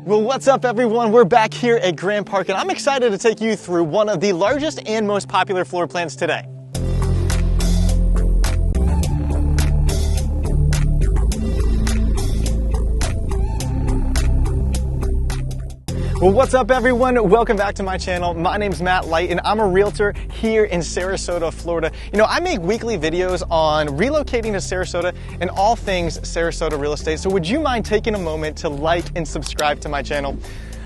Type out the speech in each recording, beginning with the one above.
Well, what's up everyone? We're back here at Grand Park and I'm excited to take you through one of the largest and most popular floor plans today. Well, what's up everyone? Welcome back to my channel. My name's Matt Light and I'm a realtor here in Sarasota, Florida. You know, I make weekly videos on relocating to Sarasota and all things Sarasota real estate. So would you mind taking a moment to like and subscribe to my channel?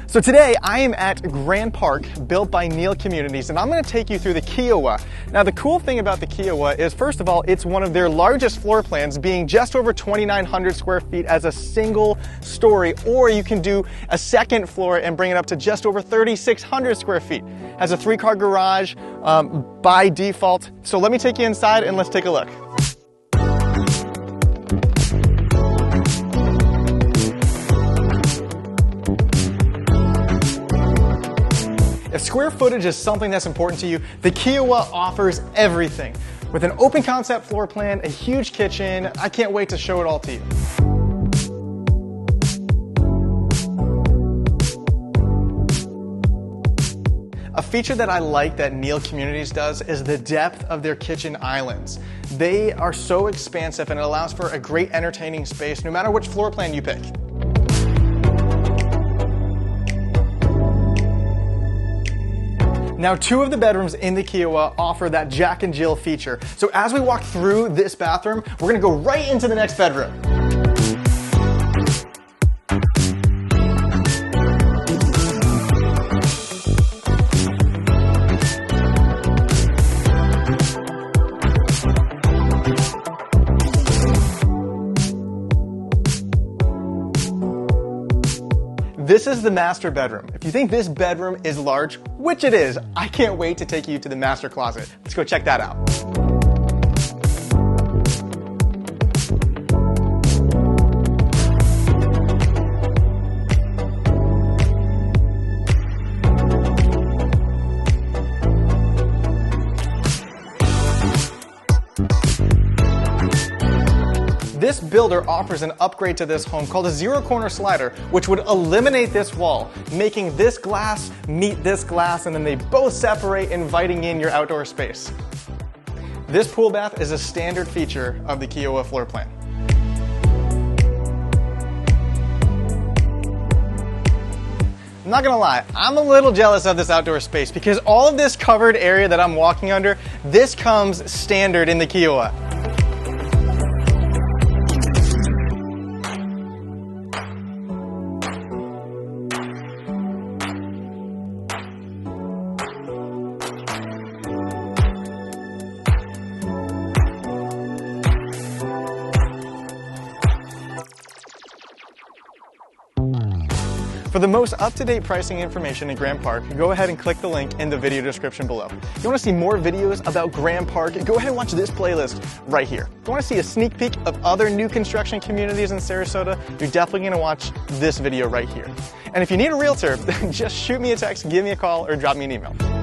So today I am at Grand Park, built by Neal Communities, and I'm going to take you through the Kiawah. Now the cool thing about the Kiawah is, first of all, it's one of their largest floor plans, being just over 2,900 square feet as a single story, or you can do a second floor and bring it up to just over 3,600 square feet. Has a 3-car garage by default. So let me take you inside and let's take a look. If square footage is something that's important to you, the Kiawah offers everything. With an open concept floor plan, a huge kitchen, I can't wait to show it all to you. A feature that I like that Neal Communities does is the depth of their kitchen islands. They are so expansive and it allows for a great entertaining space no matter which floor plan you pick. Now, 2 of the bedrooms in the Kiawah offer that Jack and Jill feature. So as we walk through this bathroom, we're gonna go right into the next bedroom. This is the master bedroom. If you think this bedroom is large, which it is, I can't wait to take you to the master closet. Let's go check that out. This builder offers an upgrade to this home called a zero corner slider, which would eliminate this wall, making this glass meet this glass, and then they both separate, inviting in your outdoor space. This pool bath is a standard feature of the Kiawah floor plan. I'm not gonna lie, I'm a little jealous of this outdoor space because all of this covered area that I'm walking under, this comes standard in the Kiawah. For the most up-to-date pricing information in Grand Park, go ahead and click the link in the video description below. If you want to see more videos about Grand Park, go ahead and watch this playlist right here. If you want to see a sneak peek of other new construction communities in Sarasota, you're definitely going to watch this video right here. And if you need a realtor, just shoot me a text, give me a call, or drop me an email.